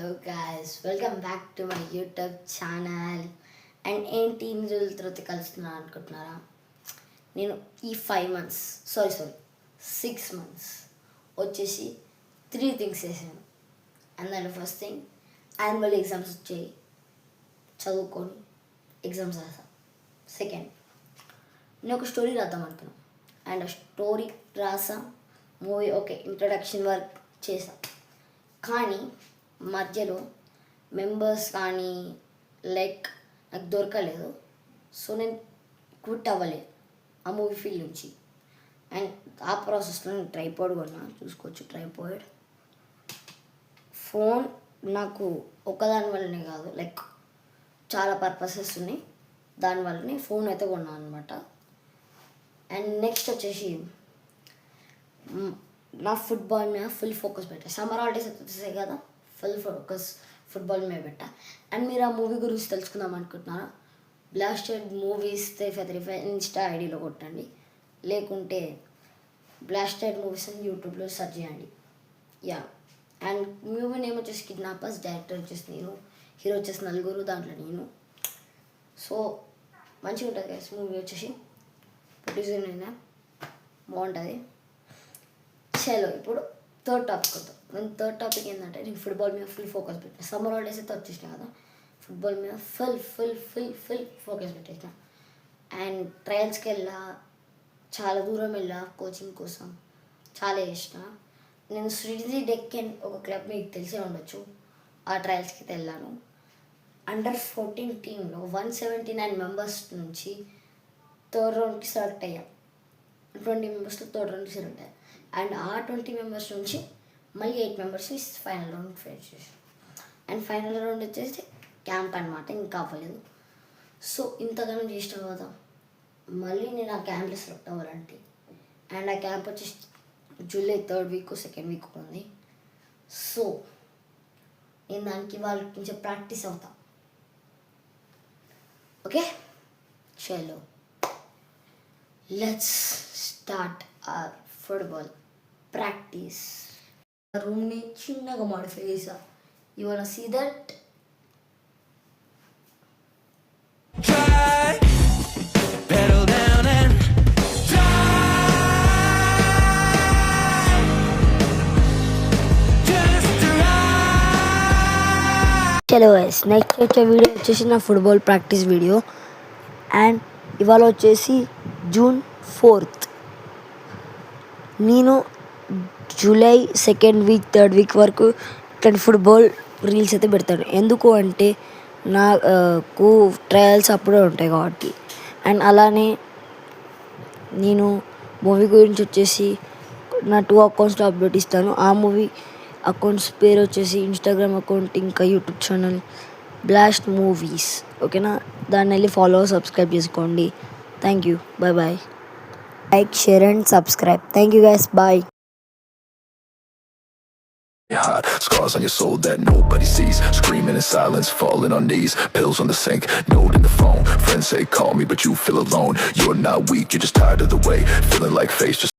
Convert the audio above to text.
Hello guys, welcome back to my YouTube channel. And ఏంటి ఇన్ని రోజుల తర్వాత కలుస్తున్నాను అనుకుంటున్నారా? నేను ఈ 5 months 6 months వచ్చేసి 3 things చేశాను. అండ్ దాని ఫస్ట్ థింగ్, యాన్యువల్ ఎగ్జామ్స్ వచ్చాయి, చదువుకొని ఎగ్జామ్స్ రాసాను. సెకండ్, నేను ఒక స్టోరీ రాద్దాం అనుకున్నాను. అండ్ ఆ స్టోరీ రాసా, మూవీ ఓకే ఇంట్రడక్షన్ వర్క్ చేసా. కానీ మధ్యలో మెంబర్స్ కానీ నాకు దొరకలేదు. సో నేను క్విట్ అవ్వలేదు ఆ మూవీ ఫీల్డ్ నుంచి. అండ్ ఆ ప్రాసెస్లో నేను ట్రైపాడ్ కొన్నా, చూసుకోవచ్చు. ట్రైపాడ్ ఫోన్ నాకు ఒకదాని వల్లనే కాదు, చాలా పర్పసెస్ ఉన్నాయి, దానివల్లనే ఫోన్ అయితే కొన్నాను అనమాట. అండ్ నెక్స్ట్ వచ్చేసి నా ఫుట్బాల్ మీద ఫుల్ ఫోకస్ పెట్టా. సమ్మర్ హాలిడేస్ వచ్చేసాయి కదా, ఫుల్ ఫోకస్ ఫుట్బాల్ మీద పెట్టా. అండ్ మీరు ఆ మూవీ గురించి తెలుసుకుందాం అనుకుంటున్నారా? బ్లాస్టెడ్ మూవీస్ 35 ఇన్స్టా ఐడిలో కొట్టండి, లేకుంటే బ్లాస్టెడ్ మూవీస్ అని యూట్యూబ్లో సెర్చ్ చేయండి. యా. అండ్ మూవీ నేమ్ వచ్చేసి కిడ్నాపర్స్, డైరెక్టర్ వచ్చేసి నేను, హీరో వచ్చేసి నలుగురు, దాంట్లో నేను. సో మంచిగా ఉంటుంది కదా మూవీ వచ్చేసి, ప్రొడ్యూసర్ నేనే, బాగుంటుంది. చలో ఇప్పుడు థర్డ్ టాపిక్ వద్దాం. నేను థర్డ్ టాపిక్ ఏంటంటే, నేను ఫుట్బాల్ మీద ఫుల్ ఫోకస్ పెట్టాను. సమ్మర్ హాలిడేస్ అయితే వచ్చేసిన కదా, ఫుట్బాల్ మీద full full full full focus పెట్టేసిన. అండ్ ట్రయల్స్కి వెళ్ళా, చాలా దూరం వెళ్ళా కోచింగ్ కోసం, చాలా చేసిన. నేను శ్రీజీ డెక్కన్ ఒక క్లబ్ మీకు తెలిసే ఉండొచ్చు, ఆ ట్రయల్స్కి వెళ్ళాను. అండర్-14 టీంలో 179 మెంబర్స్ నుంచి థర్డ్ రౌండ్కి సెలెక్ట్ అయ్యా. 20 మెంబర్స్లో థర్డ్ రౌండ్కి సెలెక్ట్ అయ్యా. అండ్ ఆ 20 మెంబర్స్ నుంచి మళ్ళీ 8 మెంబర్స్ని ఫైనల్ రౌండ్ ఫేస్ చేసాం. అండ్ ఫైనల్ రౌండ్ వచ్చేసి క్యాంప్ అనమాట, ఇంకా అవ్వలేదు. సో ఇంతగానో చేసిన కదా, మళ్ళీ నేను ఆ క్యాంప్లో సెలెక్ట్ అవ్వాలంటే, అండ్ ఆ క్యాంప్ వచ్చేసి July 3rd week 2nd week ఉంది. సో నేను దానికి వాళ్ళ కొంచెం ప్రాక్టీస్ అవుతా. ఓకే, చలో let's start our football practice. రూమ్ని చిన్నగా మాడిఫై చేసా. You want see that? చలో గైస్, నెక్స్ట్ వచ్చే వీడియో వచ్చేసి నా ఫుట్బాల్ ప్రాక్టీస్ వీడియో. అండ్ ఇవాళ వచ్చేసి June 4th. నేను July 2nd week 3rd week వరకు ఇట్లాంటి ఫుట్బాల్ రీల్స్ అయితే పెడతాను. ఎందుకు అంటే నాకు ట్రయల్స్ అప్పుడే ఉంటాయి కాబట్టి. అండ్ అలానే నేను మూవీ గురించి వచ్చేసి నా 2 అకౌంట్స్లో అప్డేట్ ఇస్తాను. ఆ మూవీ అకౌంట్స్ పేరు వచ్చేసి ఇన్స్టాగ్రామ్ అకౌంట్, ఇంకా యూట్యూబ్ ఛానల్ బ్లాస్ట్ మూవీస్. ఓకేనా, దాన్ని వెళ్ళి ఫాలో సబ్స్క్రైబ్ చేసుకోండి. Thank you, bye bye. Like, share and subscribe. Thank you guys, bye. Hot scars on your soul that nobody sees, screaming in silence, falling on knees, pills on the sink, note in the phone, friends say call me but you feel alone. You're not weak, you're just tired of the way, feeling like face just